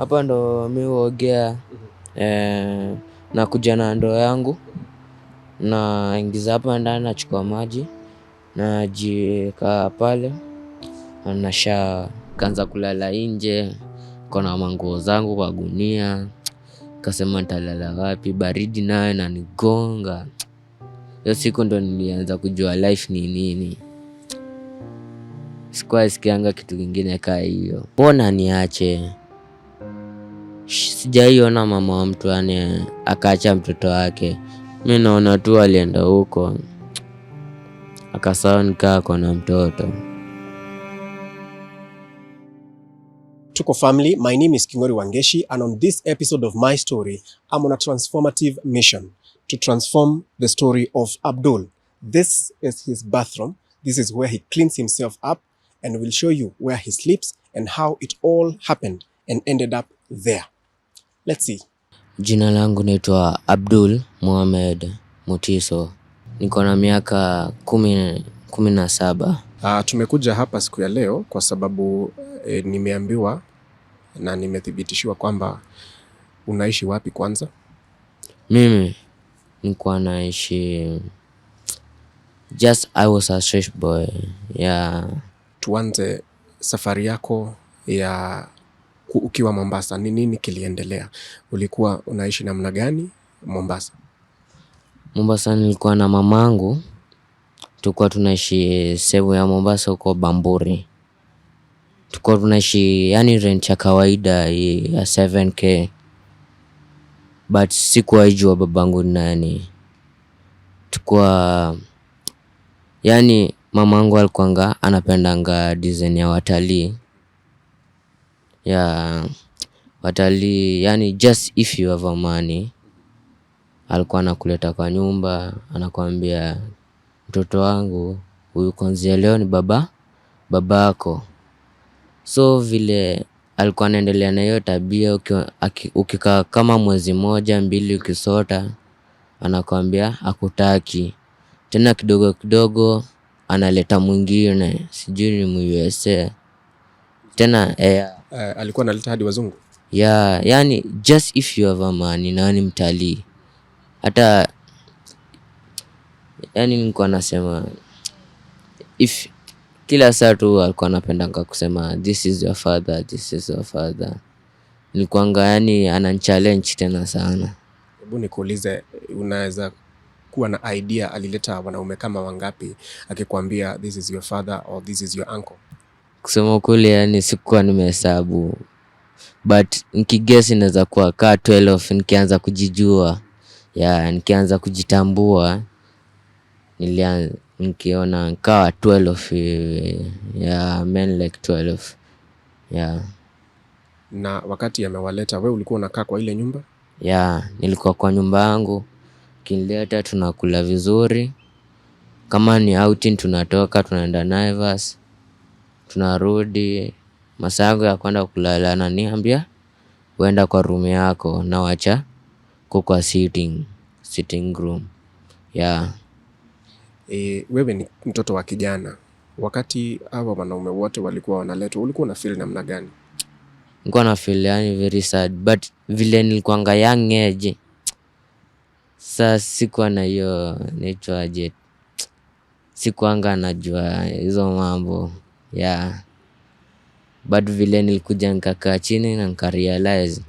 Hapa ndo mimi huogea na kuja na ndoo yangu na ingiza hapa ndani, nachukua maji na jiweka pale na kaanza kulala nje. Kuna manguo zangu kwa gunia, kasema nitalala wapi, baridi nayo inanigonga. Hiyo siku ndo nilianza kujua life ni nini. Sikuwa sikianga kitu kingine kaa hiyo. Mbona niache? Sijaiona mama wa mtu akaacha mtoto wake. Mimi naona tu alienda huko akasahau nikaa na mtoto. Tuko family, my name is Kingori Wangeshi, and on this episode of my story, I'm on a transformative mission to transform the story of Abdul. This is his bathroom. This is where he cleans himself up, and we'll show you where he sleeps and how it all happened and ended up there. Let's see. Jina langu naitwa Abdul Mohammed Mutiso. Niko na miaka 17. Tumekuja hapa siku ya leo kwa sababu nimeambiwa na nimethibitishiwa kwamba unaishi wapi kwanza? Mimi nilikuwa naishi I was a street boy. Yeah. Tuanze safari yako ya ukiwa Mombasa. Ni nini kiliendelea? Ulikuwa unaishi namna gani Mombasa? Mombasa nilikuwa na mamangu. Tulikuwa tunaishi sehemu ya Mombasa huko Bamburi. Tulikuwa tunaishi rent ya kawaida ya 7k. But sikuwa jua babangu nani. Tulikuwa mamangu alikuwa anapendanga design ya watalii. Yeah, watalii, just if you have money. Alikuwa anakuleta kwa nyumba, anakuambia mtoto wangu huyu kuanzia leo ni babako. So vile alikuwa anaendelea na hiyo tabia, ukikaa kama mwezi 1-2 ukisota, anakuambia hakutaki. Tena kidogo kidogo analeta mwingine, sijui ni mu-USA. Tena alikuwa analeta hadi wazungu. Yeah, just if you have money na ni mtalii. Hata nilikuwa nasema if kila saa tu alikuwa anapendanga kusema this is your father, this is your father. Nilikuwa ananichallenge tena sana. Hebu nikuulize, unaweza kuwa na idea alileta wanaume kama wangapi akikwambia this is your father or this is your uncle? Kusema kweli sikuwa nimehesabu, but nikiguess inaweza kuwa kaa 12 nikianza kujijua. Nikianza kujitambua nikiona kaa 12. Men like 12. Na wakati amewaleta wewe ulikuwa unakaa kwa ile nyumba? Nilikuwa kwa nyumba yangu. Kinileta tunakula vizuri. Kama ni outing tunatoka tunaenda Naivas. Tunarudi. Masaa yangu ya kwenda kulala ananiambia uenda kwa room yako na wacha kwa sitting room. Wewe ni mtoto wa kijana. Wakati hawa wanaume wote walikuwa wanaletwa, ulikuwa una feel namna gani? Nilikuwa na feel very sad, but vile nilikuwa young age. Sasa sikuwa na hiyo naitwaje. Sikuwa najua hizo mambo. But vile nilikuja nikakaa chini na nikarealize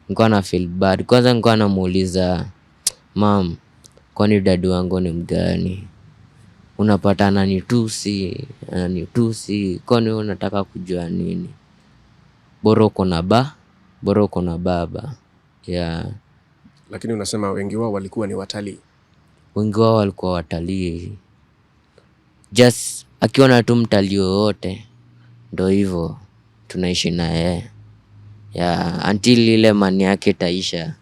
nilikuwa na feel bad. Kwanza nilikuwa namuuliza mom, kwani dadu wangu ni mgani? Unapata ananitusi, kwani unataka kujua nini? Bora uko na baba. Lakini unasema wengi wao walikuwa ni watalii. Wengi wao walikuwa watalii. Just akiona tu mtalii wote ndo hivyo tunaishi naye. Until ile mani yake taisha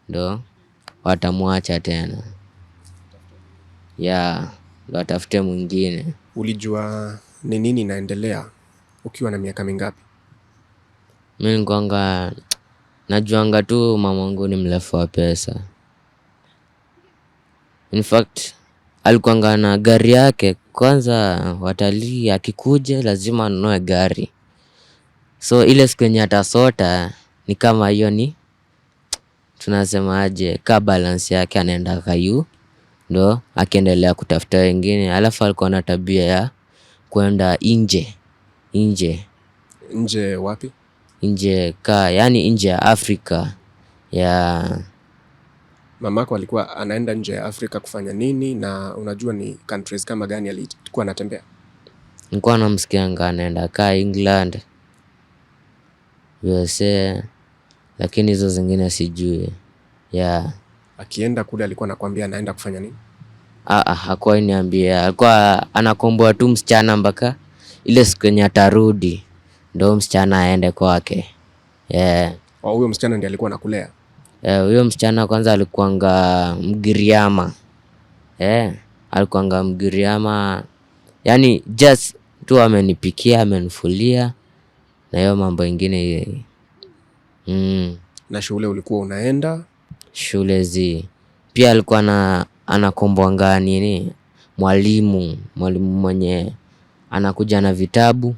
ndo watamwacha tena. Ndo atafute mwingine. Ulijua ni nini inaendelea ukiwa na miaka mingapi? Mimi nilikuwa najuanga tu mamangu ni mrefu wa pesa. In fact alikuwa na gari yake. Kwanza watalii akikuja lazima anunue gari. So ile siku yenye atasota ni kama hiyo ni tunasema aje ka balance yake anaenda kayu ndo akiendelea kutafuta wengine. Alafu alikuwa na tabia ya kwenda nje. Nje wapi? Nje yani nje ya Afrika. Ya mamako alikuwa anaenda nje ya Afrika kufanya nini, na unajua ni countries kama gani alikuwa anatembea? nilikuwa namsikianga anaenda England, USA, lakini hizo zingine sijui. Akienda kule alikuwa anakuambia anaenda kufanya nini? Hakuwa niambia, alikuwa anakomboa tu msichana mpaka ile siku yenye atarudi ndo msichana aende kwake. Huyo msichana ndiye alikuwa anakulea? Huyo msichana kwanza alikuanga Mgiriama. Alikuanga Mgiriama. Yani just tu amenipikia, amenifulia na hiyo mambo ingine. Na shule ulikuwa unaenda? Shule pia alikuwa anakomboanga nini, mwalimu mwenye anakuja na vitabu,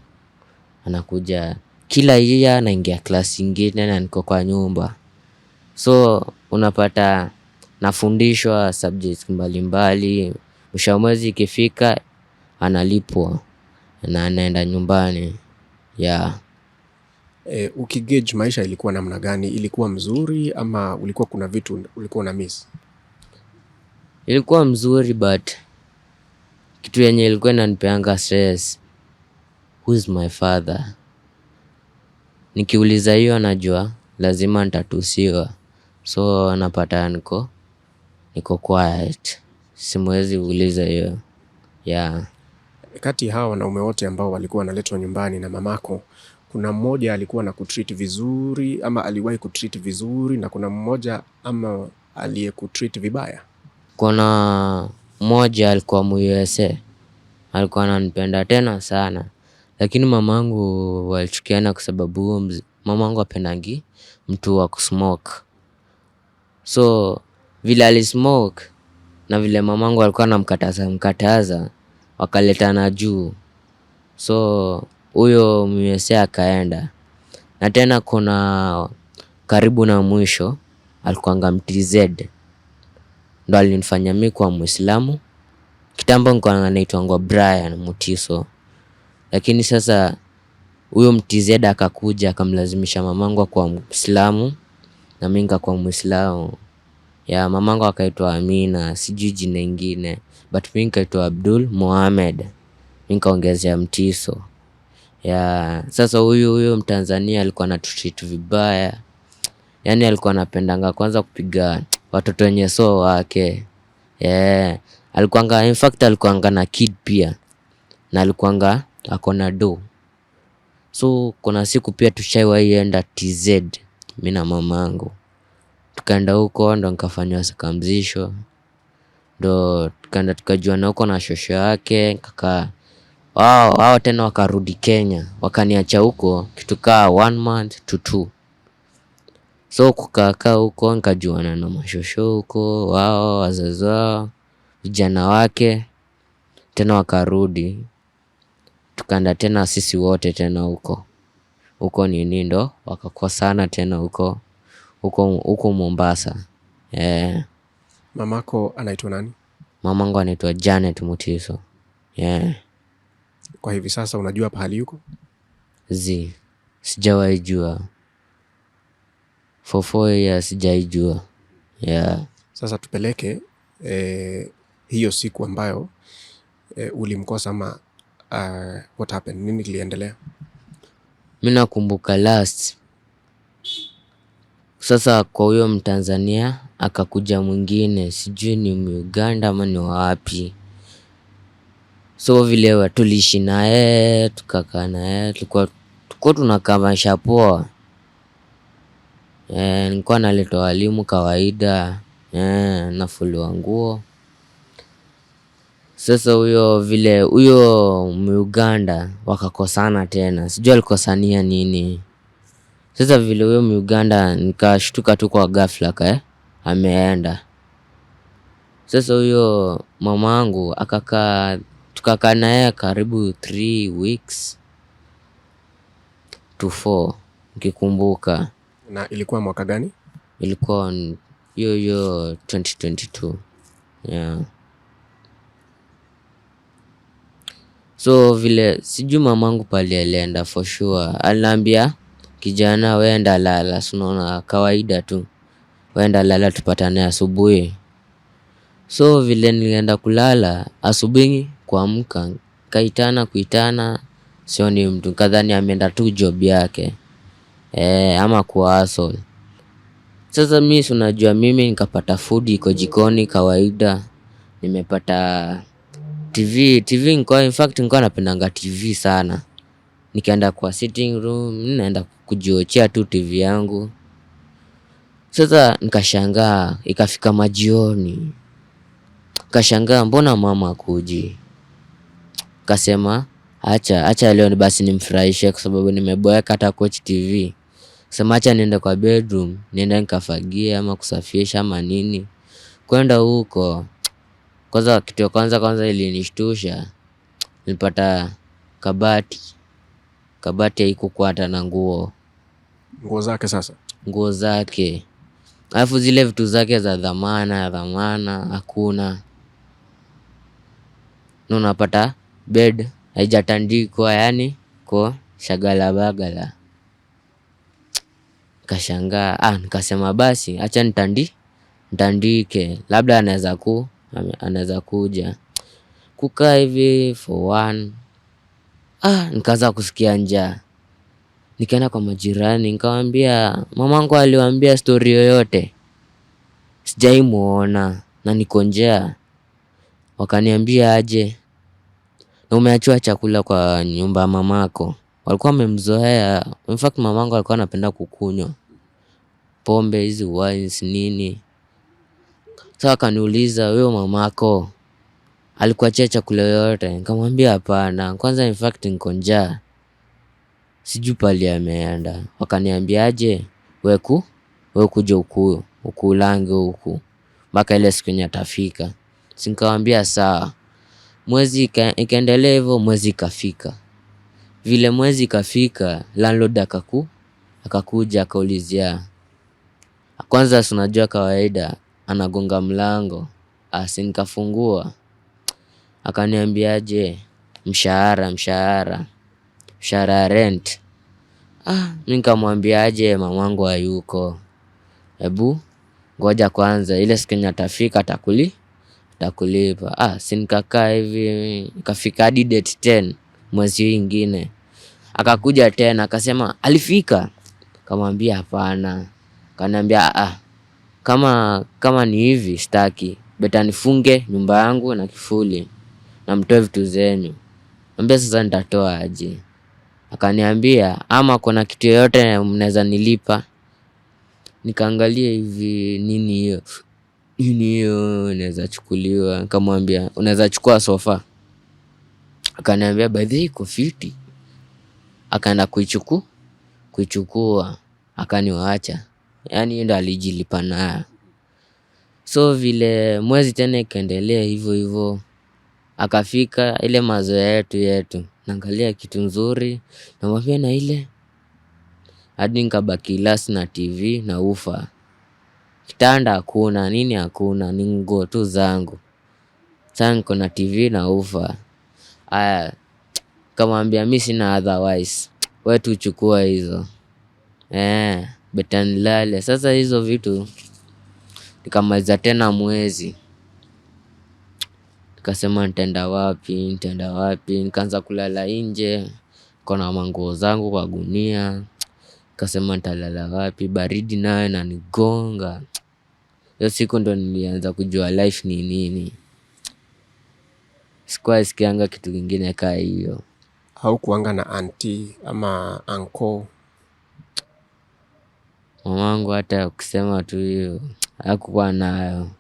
anakuja kila year naingia class ingine na niko kwa nyumba. So unapata nafundishwa subjects mbalimbali. Mwisho wa mwezi ikifika analipwa na anaenda nyumbani. Ukigauge maisha ilikuwa namna gani? Ilikuwa mzuri ama ulikuwa kuna vitu ulikuwa una miss? Ilikuwa mzuri, but kitu yenye ilikuwa inanipeanga stress, who is my father? Nikiuliza hiyo najua lazima nitatusiwa. So napata niko quiet. Simwezi uliza hiyo. Kati hao wanaume wote ambao walikuwa wanaletwa nyumbani na mamako, kuna mmoja alikuwa na kutreat vizuri ama aliwahi kutreat vizuri, na kuna mmoja ama aliyekutreat vibaya? Kuna mmoja alikuwa USA, alikuwa ananipenda tena sana, lakini mamangu walichukiana kwa sababu mamangu apendangi mtu wa kusmoke. So vile alismoke na vile mamangu alikuwa anamkataza wakaletana juu. So huyo USA akaenda. Na tena kuna karibu na mwisho alikuanga MTZ, ndo alinifanya mimi kwa Muislamu. Kitambo nilikuwa naitwa Brian Mutiso, lakini sasa huyo MTZ akakuja akamlazimisha mamangu kwa Muislamu na mimi nikakuwa Muislamu. Mamangu akaitwa Amina, sijui jina ingine, but mimi nikaitwa Abdul Mohammed, mimi nikaongezea Mtiso. Sasa huyo Mtanzania alikuwa anatreat vibaya. Yani alikuwa anapendanga kwanza kupiga watoto wenye so wake. Alikuanga, in fact alikuanga na kid pia, na alikuanga akona do. So kuna siku pia tushaiwahi enda TZ mimi na mamangu. Tukaenda huko ndo nikafanywa sakamzisho. Ndo tukaenda tukajuana huko na shosho yake kaka. Wao tena wakarudi Kenya, wakaniacha huko kitu kaa 1 month to 2. So kukaa huko nikajuana na mashosho huko, wao wazazi wao, vijana wake tena wakarudi. Tukaenda tena sisi wote tena huko nini ndo wakakosana tena huko Mombasa. Mamako anaitwa nani? Mamangu anaitwa Janet Mutiso. Kwa hivi sasa unajua pahali yuko? Sijawahi jua. For 4 years sijawahi jua. Sasa tupeleke hiyo siku ambayo ulimkosa ama what happened? Nini kiliendelea? Mimi nakumbuka last. Sasa kwa huyo Mtanzania akakuja mwingine, sijui ni Uganda ama ni wapi. So vile tuliishi naye, tukakaa naye, tulikuwa tunakaa maisha poa. Nilikuwa naletwa walimu kawaida, nafuliwa nguo. Sasa huyo Muganda wakakosana tena. Sijui alikosania nini. Sasa vile huyo Muganda nikashtuka tu kwa ghafla ameenda. Sasa huyo mamangu tukakaa naye karibu 3 weeks. to 4 nikikumbuka. Na ilikuwa mwaka gani? Ilikuwa hiyo 2022. Yeah. So vile sijui mamangu pale alienda for sure. Aliniambia kijana weenda lala, unaona kawaida tu. Weenda lala tupatane asubuhi. So vile nilienda kulala asubuhi kuamka, kuitana sioni mtu, kadhani ameenda tu job yake. Ama kwa hustle. Sasa mimi si unajua mimi nikapata food iko jikoni kawaida. Nimepata TV in fact nilikuwa napendanga TV sana. Nikaenda kwa sitting room, naenda kujiochea tu TV yangu. Sasa nikashangaa ikafika majioni. Kashangaa mbona mama hakuji. Kasema acha leo ni basi nimfurahishe kwa sababu nimeboeka hata coach TV. Sema acha niende kwa bedroom, niende nikafagie ama kusafisha ama nini. Kwenda huko. Kwanza kitu ya kwanza ilinishtusha. Nilipata kabati. Kabati haikuwa hata na nguo. Nguo zake sasa? Nguo zake. Alafu zile vitu zake za dhamana hakuna. Na unapata bed haijatandikwa, yani kwa shagala bagala. Kashangaa, nikasema basi acha nitandike, labda anaweza kuja. Kukaa hivi for one. Nikaanza kusikia njaa. Nikaenda kwa majirani nikamwambia mamangu aliwaambia story yoyote. Sijaimuona na niko njaa. Wakaniambia aje, na umeachiwa chakula kwa nyumba ya mamako. Walikuwa wamemzoea. In fact mamangu alikuwa anapenda kukunywa pombe hizi wines nini. Sasa akaniuliza wewe mamako alikuachia chakula yote? Nikamwambia hapana, kwanza in fact niko njaa. Sijui pali ameenda. Wakaniambia aje, wewe kuja ukulange huku mpaka ile siku yenye atafika. Nikamwambia sawa. Mwezi ikaendelea hivyo, mwezi ikafika. Vile mwezi ikafika, landlord akakuja akaulizia. Kwanza si unajua kawaida anagonga mlango. Nikafungua. Akaniambia aje, mshahara rent. Mimi nikamwambia aje mamangu hayuko. Hebu ngoja kwanza ile siku yenye atafika atakulipa. Si nikakaa hivi ikafika hadi date 10 mwezi mwingine. Akakuja tena akasema alifika. Kamwambia hapana. Kaniambia kama ni hivi sitaki. Beta nifunge nyumba yangu na kifuli na mtoe vitu zenyu. Mwambia sasa nitatoa aje. Akaniambia ama kuna kitu yoyote mnaweza nilipa. Nikaangalia hivi nini hiyo inaweza chukuliwa. Nikamwambia unaweza chukua sofa. Akaniambia by the way iko fiti. Akaenda kuichukua akaniacha. Yani ndo alijilipa nayo. So vile mwezi tena ikaendelea hivyo. Akafika ile mazoea yetu. Naangalia kitu nzuri namwambia na ile. Hadi nikabaki last na TV na ufa. Kitanda hakuna, nini hakuna, ni nguo tu zangu. Sasa niko na TV na ufa. Kamwambia mimi sina otherwise. Wewe tu chukua hizo. Beta nilale. Sasa hizo vitu nikamaliza tena mwezi. Nikasema nitaenda wapi. Nikaanza kulala nje. Kuna manguo zangu kwa gunia. Nikasema nitalala wapi, baridi nayo inanigonga. Hiyo siku ndo nilianza kujua life ni nini. Sikuwa sikianga kitu kingine kaa hiyo. Haukuanga na auntie ama uncle? Mamangu hata ukisema tu hiyo hakukuwa nayo.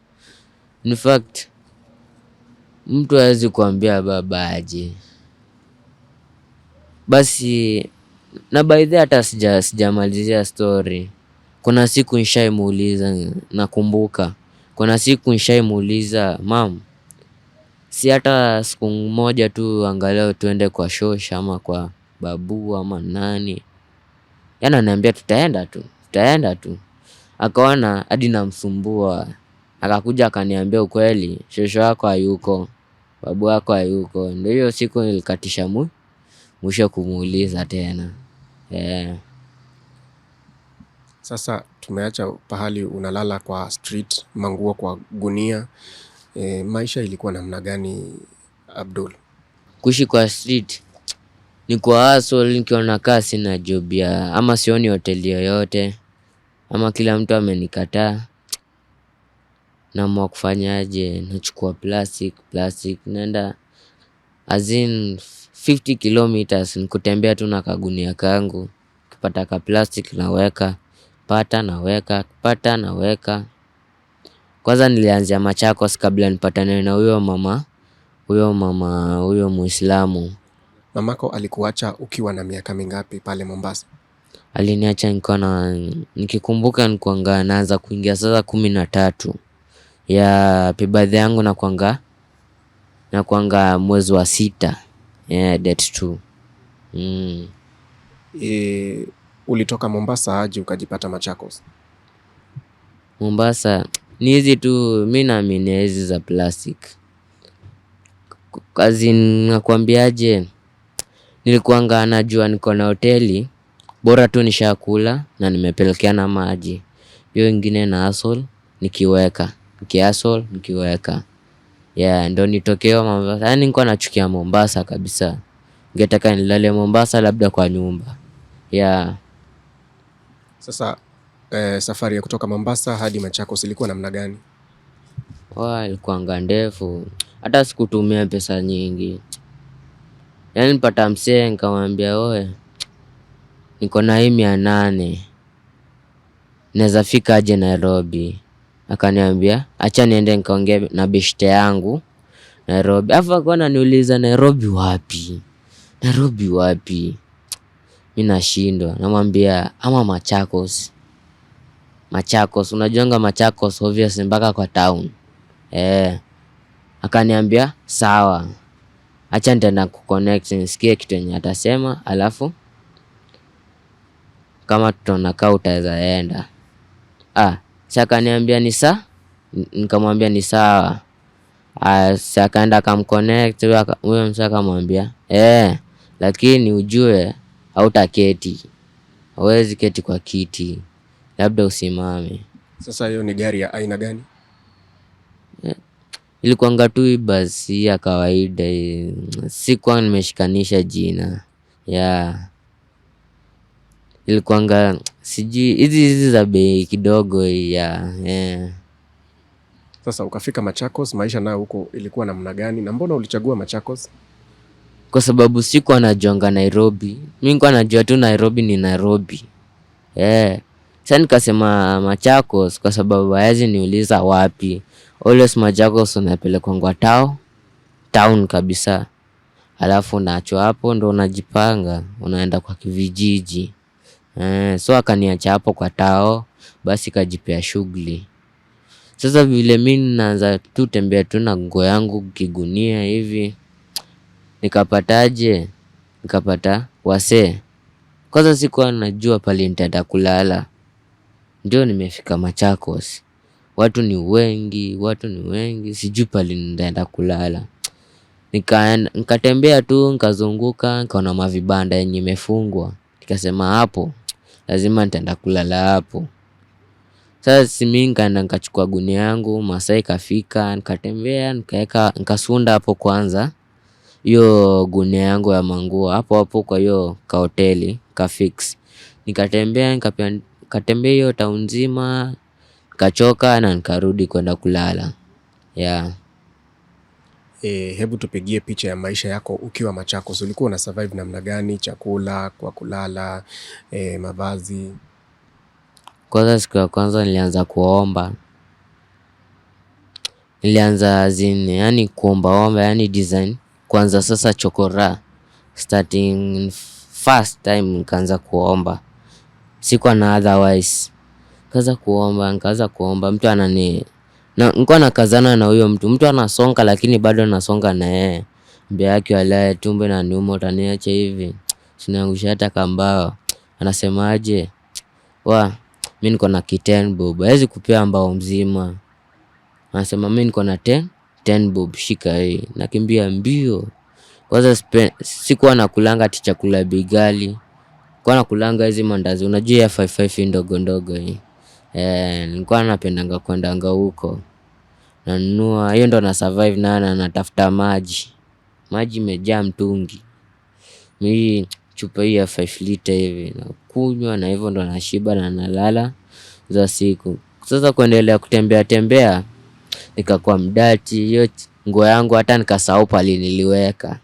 In fact mtu hawezi kuambia baba aje. Basi na by the way hata sijamalizia story. Kuna siku nishaimuuliza, nakumbuka. Kuna siku nishaimuuliza, mam, si hata siku moja tu angalau tuende kwa shosha ama kwa babu ama nani. Yaani ananiambia tutaenda tu. Akaona hadi namsumbua. Akakuja akaniambia ukweli, shosho wako hayuko, babu wako hayuko. Ndio hiyo siku nilikatisha mwisho kumuuliza tena. Sasa tumeacha pahali unalala kwa street, manguo kwa gunia. Maisha ilikuwa namna gani, Abdul? Kuishi kwa street ni kwa hustle, nikiona kaa sina job ya ama sioni hoteli yoyote ama kila mtu amenikataa, naamua kufanyaje, nachukua plastic naenda as in 50 kilometers, nikutembea tu na kagunia kangu, kipata ka plastic naweka, pata naweka. Kwanza nilianzia Machakos kabla nipatane na huyo Muislamu. Mamako alikuacha ukiwa na miaka mingapi pale Mombasa? Aliniacha nikikumbuka nilikuwa naanza kuingia sasa 13 ya birthday yangu, nakuanga mwezi wa 6, date 2. Ulitoka Mombasa aje ukajipata Machakos? Mombasa ni hizi tu, mimi naamini hizi za plastic. Kazi nakwambiaje, nilikuanga najua niko na hoteli, bora tu nishakula na nimepelekea na maji. Hiyo ingine na hustle nikiweka. Ndio nitokeo Mombasa. Yaani nilikuwa nachukia Mombasa kabisa. Ningetaka nilale Mombasa labda kwa nyumba. Sasa safari ya kutoka Mombasa hadi Machakos ilikuwa namna gani? Ilikuwanga ndefu. Hata sikutumia pesa nyingi. Yaani nilipata msee nikamwambia oe, niko na hii 800. Naweza fika aje Nairobi? Akaniambia acha niende nikaongee na beshte yangu Nairobi. Akawa ananiuliza Nairobi wapi? Mimi nashindwa. Namwambia ama Machakos. Unajuanga Machakos obvious mpaka kwa town. Akaniambia sawa, acha nitaenda kuconnect nisikie kitu yenye atasema, alafu kama tutaona utaweza enda. Sasa akaniambia ni sawa. Nikamwambia ni sawa. Sasa akaenda akamconnect huyo msaka, akamwambia lakini ujue hautaketi. Hauwezi keti kwa kiti, labda usimame. Sasa hiyo ni gari ya aina gani? Ilikuwanga tu basi ya kawaida. Sikuwa nimeshikanisha jina. Ilikuwanga sijui hizi za bei kidogo . Sasa ukafika Machakos, maisha nayo huko ilikuwa namna gani na mbona ulichagua Machakos? Kwa sababu sikuwa najuanga Nairobi. Mimi nilikuwa najua tu Nairobi ni Nairobi. Sasa nikasema Machakos kwa sababu haezi niuliza wapi. Always Machakos unapelekwa town kabisa. Alafu unaachwa hapo ndo unajipanga unaenda kwa kijiji. So akaniacha hapo kwa tao, basi kajipea shughuli. Sasa vile mimi naanza tu tembea tu na nguo yangu kigunia hivi, nikapata wasee. Kwanza sikuwa najua pale nitaenda kulala. Ndio nimefika Machakos. Watu ni wengi, sijui pale nitaenda kulala. Nikatembea tu, nikazunguka, nikaona mavibanda yenye imefungwa. Nikasema hapo lazima nitaenda kulala hapo. Sasa mimi nikaenda nikachukua gunia yangu, masaa ikafika, nikatembea, nikasunda hapo kwanza. Hiyo gunia yangu ya manguo hapo kwa hiyo ka hoteli ka fix. Nikatembea hiyo town nzima, nikachoka na nikarudi kwenda kulala. Hebu tupigie picha ya maisha yako ukiwa Machakos. Ulikuwa una survive namna gani? Chakula, kwa kulala, mavazi? Kwanza siku ya kwanza nilianza kuomba. Nilianza yani kuomba yani design. Kwanza sasa chokora. Starting first time nikaanza kuomba. Sikuwa na otherwise. Nikaanza kuomba. Mtu nilikuwa nakazana na huyo mtu anasonga lakini bado nasonga na yeye. Mbele yake walaye tumbo inaniuma, utaniacha hivi. Sinaangusha hata kambao. Anasemaje, mimi niko na 10 bob, hawezi kupea mbao mzima. Anasema mimi niko na 10 bob, shika hii. Nakimbia mbio. Kwanza sikuwa nakulanga chakula bigali. Kwa nakulanga hizi mandazi, unajua ya 55 ndogo ndogo hii. Nilikuwa napendanga kwendanga huko. Nanunua, hiyo ndo na survive na natafuta maji. Maji imejaa mtungi. Mimi chupa hii ya 5 liter hivi na kunywa, na hivyo ndo nashiba na nalala za siku. Sasa kuendelea kutembea tembea, nikakuwa mdati. Hiyo nguo yangu hata nikasahau pale niliweka.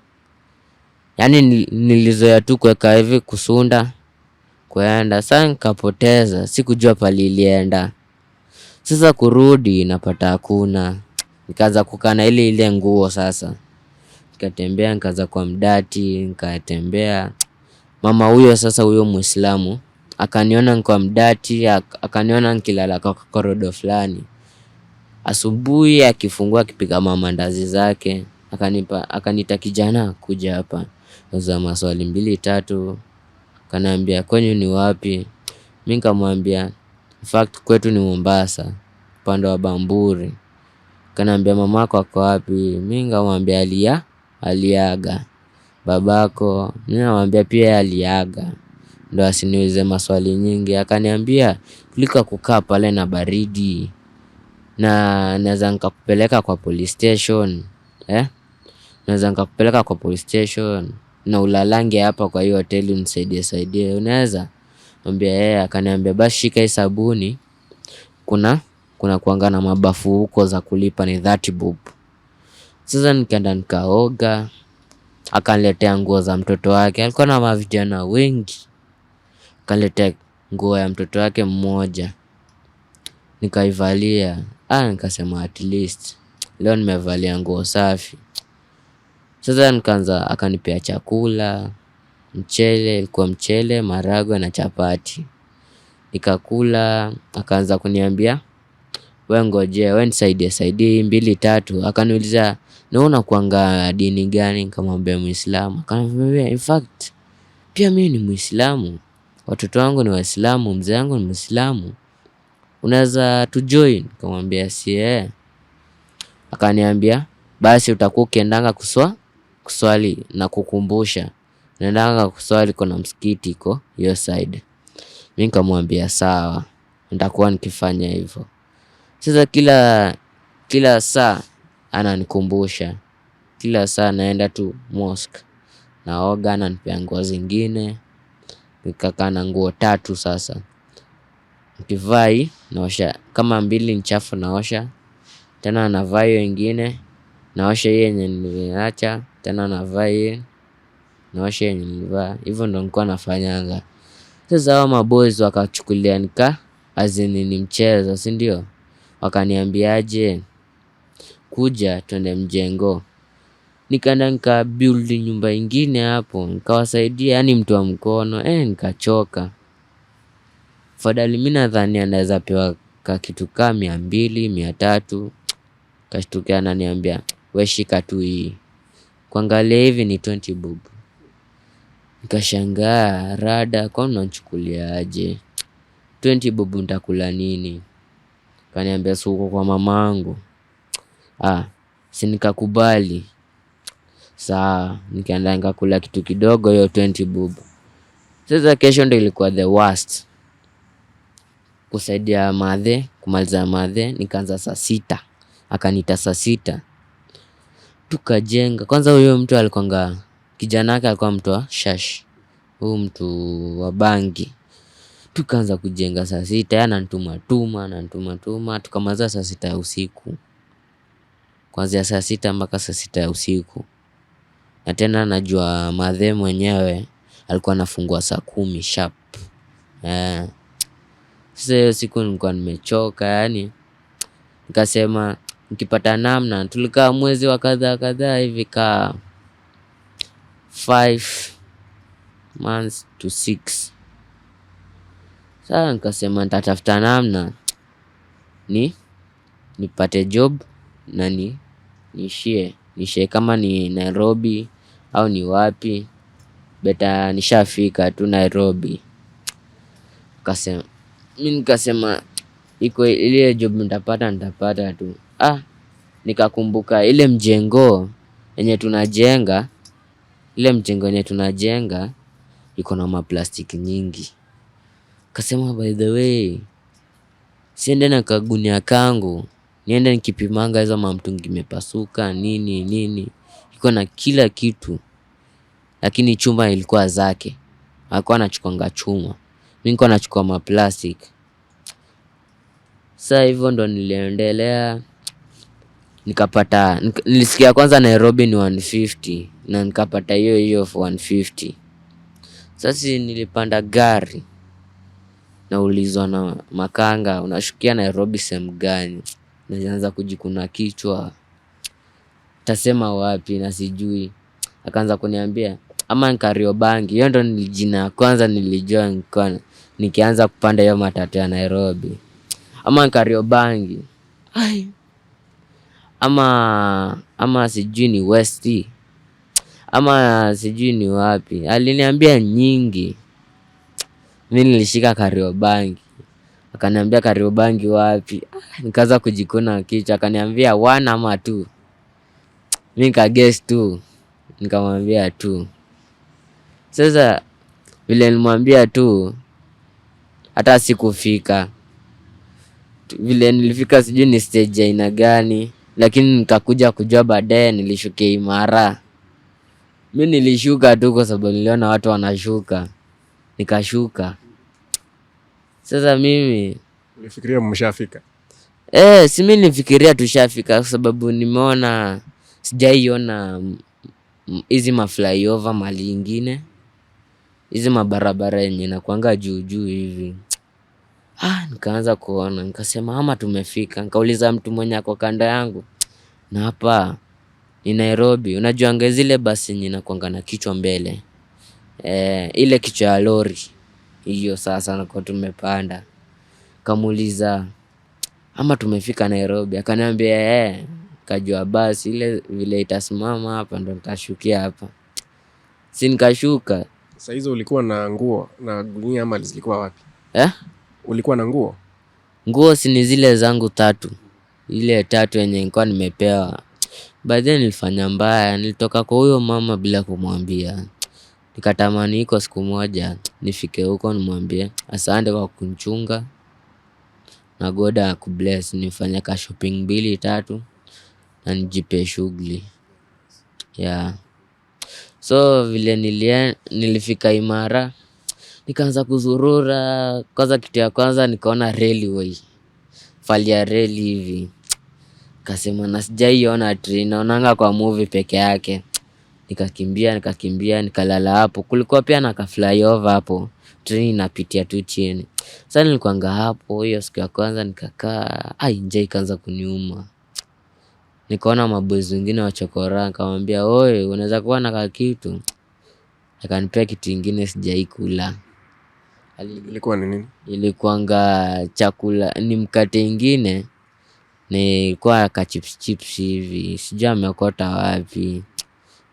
Yaani nilizoea tu kuweka hivi kusunda kwenda. Sasa nikapoteza, sikujua pale ilienda. Sasa kurudi napata hakuna. Nikaanza kukaa na ile nguo sasa. Nikatembea nikaanza kwa mdati, nikatembea. Mama huyo sasa, huyo Muislamu, akaniona niko mdati, akaniona nikilala kwa korodo fulani. Asubuhi akifungua akipika mandazi zake, akaniita, kijana kuja hapa. Nauliza maswali 2-3. Akaniambia kwenyu ni wapi? Mimi nikamwambia in fact kwetu ni Mombasa, upande wa Bamburi. Akaniambia mamako ako wapi? Mimi nikamwambia aliaga. Babako? Mimi namwambia pia aliaga. Ndio asiniulize maswali nyingi. Akaniambia kuliko kukaa pale na baridi, na naweza nikakupeleka kwa police station. Naweza nikakupeleka kwa police station na ulalange hapa kwa hiyo hoteli unisaidie. Unaweza? Mwambia akaniambia basi shika hii sabuni. Kuna kuanga na mabafu huko za kulipa ni 30 bob. Sasa nikaenda nikaoga. Akaniletea nguo za mtoto wake. Alikuwa na mavijana wengi. Akaniletea nguo ya mtoto wake mmoja. Nikaivalia. Nikasema at least leo nimevalia nguo safi. Sasa nikaanza, akanipea chakula, mchele, ilikuwa mchele, maharagwe na chapati. Nikakula, akaanza kuniambia, wewe ngojea, wewe nisaidie 2-3. Akaniuliza, naona kuanga dini gani? Nikamwambia Muislamu. Akaniambia in fact pia mimi ni Muislamu. Watoto wangu ni Waislamu, mzee wangu ni Muislamu. Unaweza tujoin? Nikamwambia si. Akaniambia basi utakuwa ukiendanga kuswali na kukumbusha. Naendanga kuswali, kuna msikiti iko hiyo side. Mimi nikamwambia sawa, nitakuwa nikifanya hivyo. Sasa kila saa ananikumbusha. Kila saa naenda tu mosque. Naoga, ananipea nguo zingine. Nikakaa na nguo 3 sasa. Nikivaa hii naosha, kama 2 ni chafu naosha. Tena navaa hiyo nyingine, naosha hiyo yenye niliacha. Tena navaa hiyo, naosha yenye nilivaa. Hivyo ndo nilikuwa nafanyanga. Sasa hao maboys wakachukulia azini ni mchezo, si ndio? Wakaniambiaje, kuja twende mjengo. Nikaenda nikabuild nyumba ingine hapo, nikawasaidia, yani mtu wa mkono. Nikachoka. Fadhali mimi nadhani anaweza pewa kitu kama 200-300. Kashtukia ananiambia, wewe shika tu hii. Kuangalia hivi ni 20 bob. Nikashangaa, rada, kwa unanichukulia aje? 20 bob nitakula nini? Kaniambia suko kwa mamangu. Si nikakubali. Sawa, nikaenda nikakula kitu kidogo hiyo 20 bob. Sasa kesho ndio ilikuwa the worst. Kusaidia kumaliza madhe, nikaanza saa 6. Akaniita saa 6. Tukajenga. Kwanza huyo mtu alikuwa kijana yake alikuwa mtu wa shash. Huyo mtu wa bangi. Tukaanza kujenga saa 6, ananituma. Tukamaliza saa 6 ya usiku. Kuanzia saa 6 mpaka saa 6 ya usiku. Na tena najua madhe mwenyewe alikuwa anafungua saa 10 sharp. Sasa hiyo siku nilikuwa nimechoka yani. Nikasema nikipata namna, tulikaa mwezi wa kadhaa hivi ka 5 months to 6. Sasa nikasema nitatafuta namna nipate job na nishie kama ni Nairobi au ni wapi. Beta nishafika tu Nairobi. Mimi nikasema iko ile job nitapata tu. Nikakumbuka ile mjengo yenye tunajenga, iko na maplastiki nyingi. Kasema by the way, siende na kagunia kangu, niende nikipimanga hizo mamtungi imepasuka nini. Iko na kila kitu. Lakini chuma ilikuwa zake. Hakuwa anachukua chuma. Mimi nilikuwa nachukua maplastic. Sasa hivyo ndo niliendelea. Nilisikia kwanza Nairobi ni 150 na nikapata hiyo 150. Sasa nilipanda gari. Naulizwa na makanga, unashukia Nairobi sehemu gani? Nilianza kujikuna kichwa. Tasema wapi na sijui. Akaanza kuniambia ama Kariobangi. Hiyo ndo jina kwanza nilijua nikianza kupanda hiyo matatu ya Nairobi. Ama Kariobangi. Ama sijui ni West. Ama sijui ni wapi. Aliniambia nyingi. Mimi nilishika Kariobangi. Akaniambia Kariobangi wapi? Nikaanza kujikuna kichwa. Akaniambia 1 ama 2. Mimi nikaguess 2. Nikamwambia 2. Sasa vile nilimwambia 2, hata sikufika. Vile nilifika sijui ni stage aina gani, lakini nikakuja kujua baadaye nilishukia Imara. Mimi nilishuka tu kwa sababu niliona watu wanashuka. Nikashuka. Sasa mimi nilifikiria mmeshafika. Si mimi nilifikiria tushafika kwa sababu nimeona sijaiona hizi maflyover mali nyingine. Hizi mabarabara yenye nakuanga juu hivi. Nikaanza kuona, nikasema ama tumefika. Nikauliza mtu mwenye ako kando yangu, na hapa ni Nairobi. Unajua zile basi yenye nakuanga na kichwa mbele. Ile kichwa ya lori. Hiyo sasa nako tumepanda. Kamuuliza ama tumefika Nairobi. Akaniambia kajua basi ile vile itasimama hapa ndo nitashukia hapa. Si nikashuka. Sasa hizo ulikuwa na nguo na gunia ama zilikuwa wapi? Ulikuwa na nguo? Nguo si ni zile zangu 3. Ile 3 yenye nilikuwa nimepewa. Baadaye nilifanya mbaya, nilitoka kwa huyo mama bila kumwambia. Nikatamani iko siku moja nifike huko nimwambie asante kwa kunichunga. Na God akubless, nifanye ka shopping 2-3 na nijipe shughuli. So vile nilifika Imara, nikaanza kuzurura. Kwanza kitu ya kwanza nikaona railway. Fali ya reli hivi. Kasema na sijaiona train, naonanga kwa movie peke yake. Nikakimbia, nikalala hapo. Kulikuwa pia na ka flyover hapo. Train inapitia tu chini. Sasa nilikuanga hapo hiyo siku ya kwanza nikakaa. Njaa ikaanza kuniuma. Nikaona maboys wengine wa chokora, nikamwambia, "Oi, unaweza kuwa na kitu?" Akanipea kitu kingine sijaikula. Ilikuwa ni nini? Ilikuanga chakula, ni mkate ingine. Ni kwa ka chips hivi. Sijui ameokota wapi.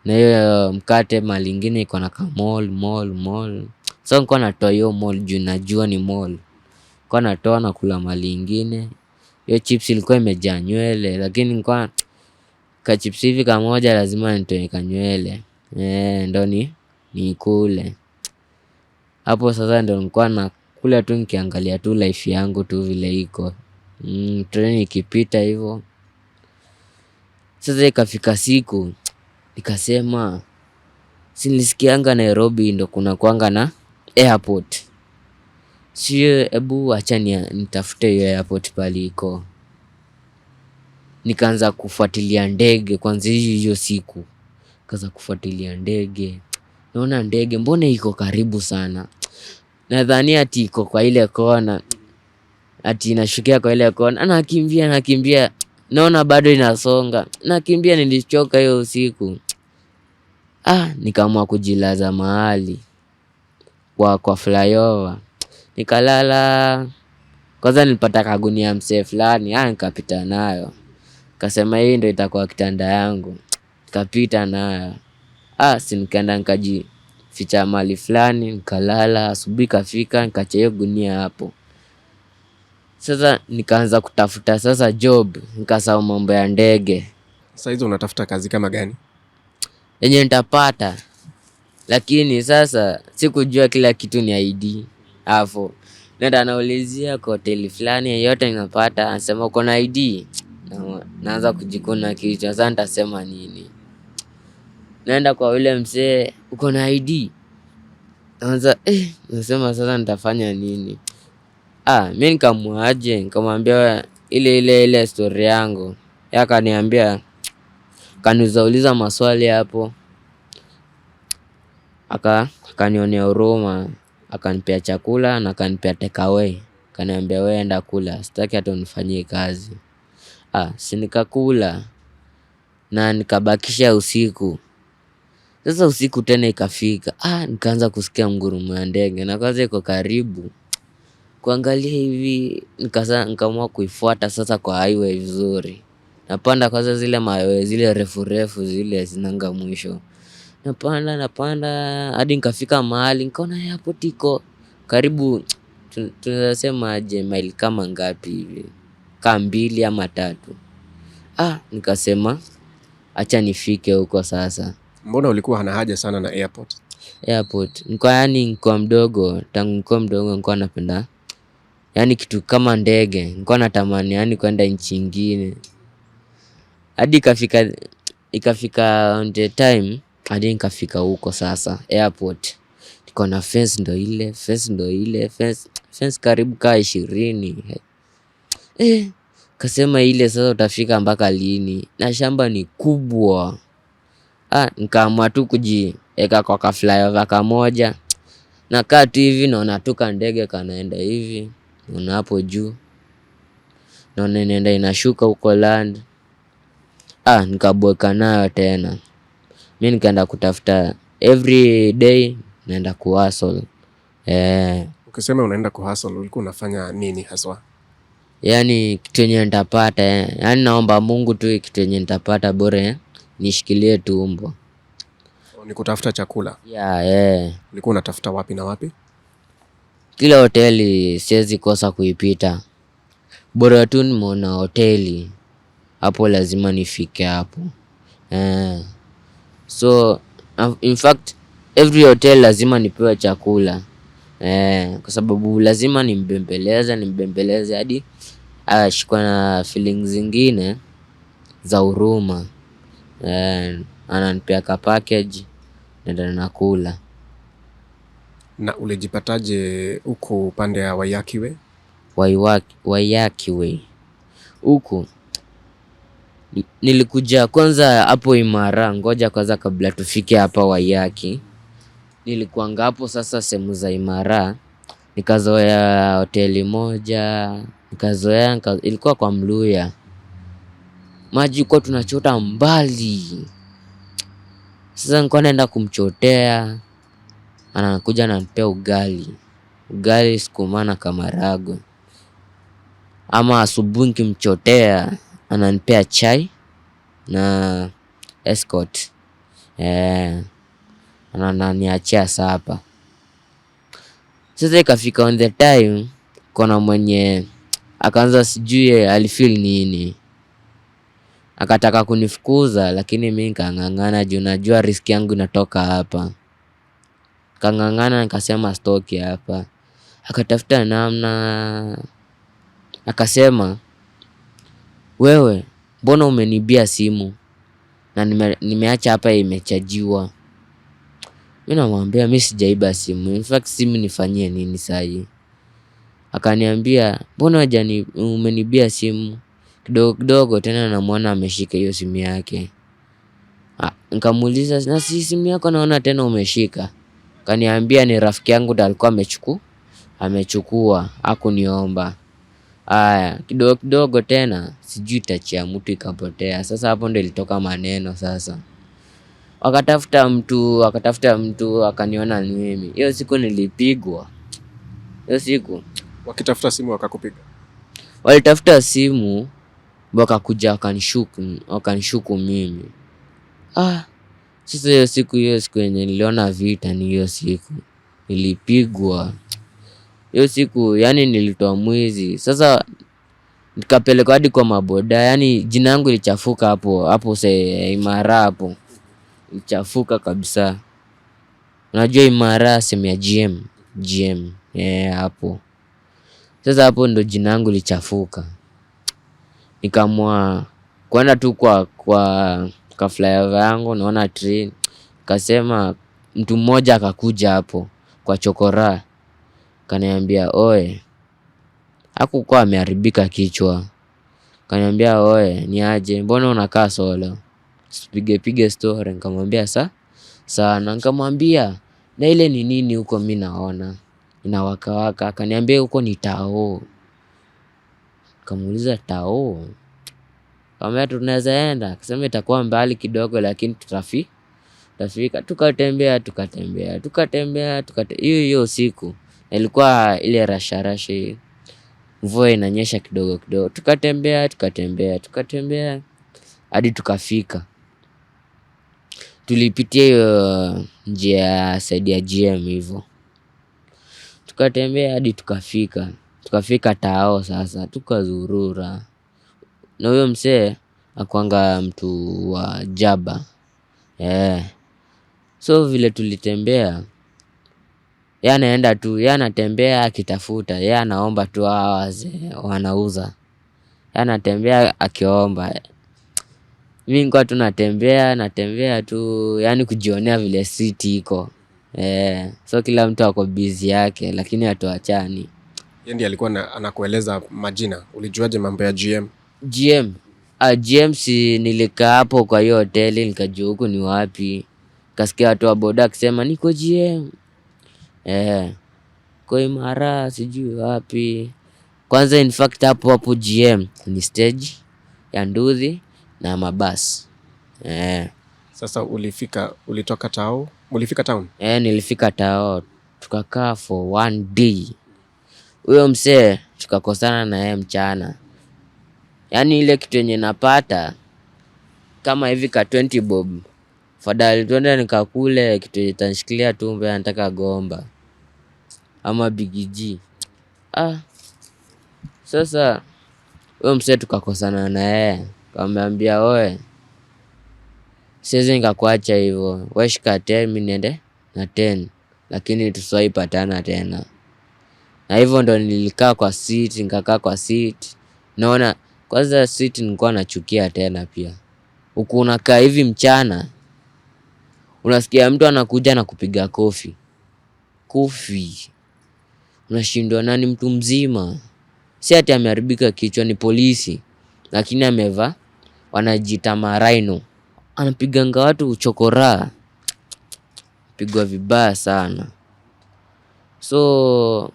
Na hiyo mkate mali ingine iko na ka mall. So nilikuwa natoa hiyo mall juu najua ni mall. Nilikuwa natoa na kula mali ingine. Hiyo chips ilikuwa imejaa nywele, lakini nilikuwa ka chips hivi kamoja lazima nitoe kanywele. Ndo nikule. Hapo sasa ndo nilikuwa nakula tu nikiangalia tu life yangu tu vile iko. Train ikipita hivyo. Sasa ikafika siku nikasema si nilisikianga Nairobi ndo kuna kuanga na airport. Sio, hebu acha nitafute hiyo airport pale iko. Nikaanza kufuatilia ndege kwanza hiyo siku. Kaanza kufuatilia ndege. Naona ndege mbona iko karibu sana. Nadhani ati iko kwa ile kona. Ati inashukia kwa ile kona. Nakimbia. Naona bado inasonga. Nakimbia, nilichoka hiyo usiku. Nikaamua kujilaza mahali kwa flyover. Nikalala. Kwanza nilipata kagunia msee fulani, nikapita nayo. Kasema hii ndio itakuwa kitanda yangu. Nikapita nayo. Si nikaenda nikajificha nikajificha mahali fulani, nikalala. Asubuhi kafika, nikaacha hiyo gunia hapo. Sasa nikaanza kutafuta sasa job, nikasahau mambo ya ndege. Sasa hizo unatafuta kazi kama gani? Yenye nitapata. Lakini sasa sikujua kila kitu ni ID. Hapo nenda naulizia kwa hoteli fulani yeyote ninapata, anasema uko na ID. Naanza kujikuna kichwa, sasa nitasema nini? Naenda kwa yule mzee, uko na ID? Naanza nasema sasa nitafanya nini? Mimi nikamwaje, nikamwambia ile story yangu. Yeye akaniambia, kanizauliza maswali hapo. Akanionea huruma, akanipea chakula na akanipea takeaway. Kaniambia wewe enda kula, sitaki hata unifanyie kazi. Si nikakula na nikabakisha usiku. Sasa usiku tena ikafika. Nikaanza kusikia mgurumo ya ndege na kwanza iko karibu. Kuangalia hivi nikaamua kuifuata sasa kwa highway vizuri. Napanda kwanza zile mawe zile refu zile zinanga mwisho. Napanda hadi nikafika mahali nikaona airport iko karibu, tunaweza sema aje mile kama ngapi hivi, kama 2 ama 3. Nikasema acha nifike huko sasa. Mbona ulikuwa hana haja sana na airport? Nilikuwa mdogo, tangu nilikuwa mdogo nilikuwa napenda kitu kama ndege. Nilikuwa natamani kwenda nchi nyingine. Hadi ikafika on the time hadi nikafika huko sasa airport. Niko na fence ndo ile fence karibu kaa 20. Kasema ile sasa utafika mpaka lini? Na shamba ni kubwa. Nikaamua tu kujieka kwa ka flyover kamoja. Nakaa tu hivi naona tu ndege kanaenda hivi. Naona hapo juu. Naona inaenda inashuka huko land. Nikaboeka nayo tena. Mimi nikaenda kutafuta every day, naenda kuhustle. Ukisema unaenda kuhustle, ulikuwa unafanya nini haswa? Kitu yenye nitapata. Naomba Mungu tu kitu yenye nitapata bora nishikilie tumbo. Ni kutafuta chakula? Ulikuwa unatafuta wapi na wapi? Kila hoteli siwezi kosa kuipita. Bora tu nimeona hoteli, hapo lazima nifike hapo. So in fact every hotel lazima nipewe chakula. Kwa sababu lazima nimbembeleze hadi ashikwe na feelings zingine za huruma. Ananipea ka package na nakula. Na ulijipataje huko upande ya Wayakiwe? Wayakiwe huko nilikuja kwanza hapo Imara. Ngoja kwanza kabla tufike hapa Wayaki, nilikuanga hapo sasa sehemu za Imara. Nikazoea hoteli moja, ilikuwa kwa Mluya. Maji kwa tunachota mbali. Sasa nilikuwa naenda kumchotea, anakuja ananipea ugali sukuma na kamarago. Ama asubuhi nikimchotea ananipea chai na escort. Ananiachia sapa. Sasa ikafika on the time kuna mwenye akaanza sijui alifeel nini. Akataka kunifukuza lakini mimi nikang'ang'ana juu najua risk yangu inatoka hapa. Kang'ang'ana nikasema stoki hapa. Akatafuta namna. Akasema, wewe mbona umenibia simu na nimeacha hapa imechajiwa? Mimi namwambia mimi sijaiba simu. In fact simu nifanyie nini sasa? Akaniambia mbona umenibia simu? Kidogo tena namuona ameshika hiyo simu yake. Nikamuuliza na si simu yako naona tena umeshika. Kaniambia ni rafiki yangu ndo alikuwa amechukua, hakuniomba. Kidogo tena sijui touch ya mtu ikapotea. Sasa hapo ndo ilitoka maneno sasa. Wakatafuta mtu akaniona ni mimi. Hiyo siku nilipigwa. Wakitafuta simu wakakupiga? Walitafuta simu wakakuja wakanishuku mimi. Sasa hiyo siku yenye niliona vita ni hiyo siku. Nilipigwa. Hiyo siku yani nilitoa mwizi. Sasa nikapelekwa hadi kwa maboda. Yani jina yangu ilichafuka hapo Imara hapo. Ilichafuka kabisa. Unajua Imara sehemu ya GM. Hapo. Sasa hapo ndo jina yangu ilichafuka. Nikaamua kwenda tu kwa flyover yangu, naona train. Kasema mtu mmoja akakuja hapo kwa chokora. Kaniambia, "Oe, hakukuwa ameharibika kichwa." Kaniambia, "Oe, ni aje? Mbona unakaa solo? Pige story." Nikamwambia, sana." Nikamwambia, "Na ile ni nini huko mimi naona? Inawaka." Akaniambia, "Huko ni tao." Nikamuuliza, "Tao?" Kama tunaweza enda, akasema itakuwa mbali kidogo lakini tutafika. Tukatembea. Hiyo siku ilikuwa ile rasha. Mvua inanyesha kidogo. Tukatembea hadi tukafika. Tulipitia hiyo njia ya side ya GM hivyo. Tukatembea hadi tukafika. Tukafika tao sasa, tukazurura. Na huyo msee hakuanga mtu wa jaba. So vile tulitembea, yeye anaenda tu, yeye anatembea akitafuta, yeye anaomba tu hao wazee wanauza. Yeye anatembea akiomba. Mimi nilikuwa tu natembea tu, yani kujionea vile city iko. So kila mtu ako busy yake lakini hatuachani. Yeye ndiye alikuwa anakueleza majina. Ulijuaje mambo ya GM? GM si nilikaa hapo kwa hiyo hoteli nikajua huku ni wapi. Kasikia watu wa boda akisema niko GM. Kwa Imara sijui wapi. Kwanza in fact hapo GM ni stage ya nduthi na mabasi. Sasa ulitoka tao? Ulifika town? Nilifika tao. Tukakaa for one day. Huyo msee tukakosana na yeye mchana. Yani ile kitu yenye napata kama hivi ka 20 bob. Fadhali tuende nikakule kitu yenye itanishikilia tumbo, nataka gomba ama bigiji. Sasa huyo msee tukakosana na yeye. Kamwambia, "Oe, siwezi nikakuacha hivyo. Wewe shika 10 mimi niende na 10. Lakini tusiwaipatana tena." Na hivyo ndo nikakaa kwa seat. Naona kwanza seat nilikuwa nachukia tena pia. Huku unakaa hivi mchana, unasikia mtu anakuja na kupiga kofi. Unashindwa nani mtu mzima. Si ati ameharibika kichwa, ni polisi. Lakini amevaa wanajiita marino. Anapiganga watu uchokora. Pigwa vibaya sana. So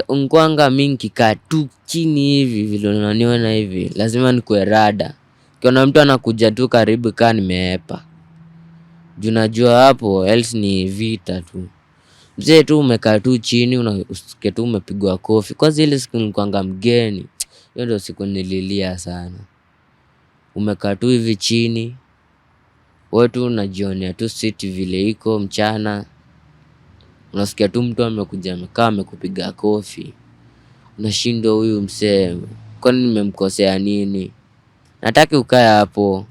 unkwanga mimi nikikaa tu chini hivi vile unaniona hivi, lazima nikuwe rada. Kiona mtu anakuja tu karibu kaa nimeepa. Juu najua hapo else ni vita tu. Mzee tu umekaa tu chini unasikia tu umepigwa kofi. Kwanza ile siku nilikuanga mgeni. Hiyo ndio siku nililia sana. Umekaa tu hivi chini. Wewe tu unajionea tu city vile iko mchana. Unasikia tu mtu amekuja amekaa amekupiga kofi. Unashindwa huyu msee, kwani nimemkosea nini? Nataki ukae hapo.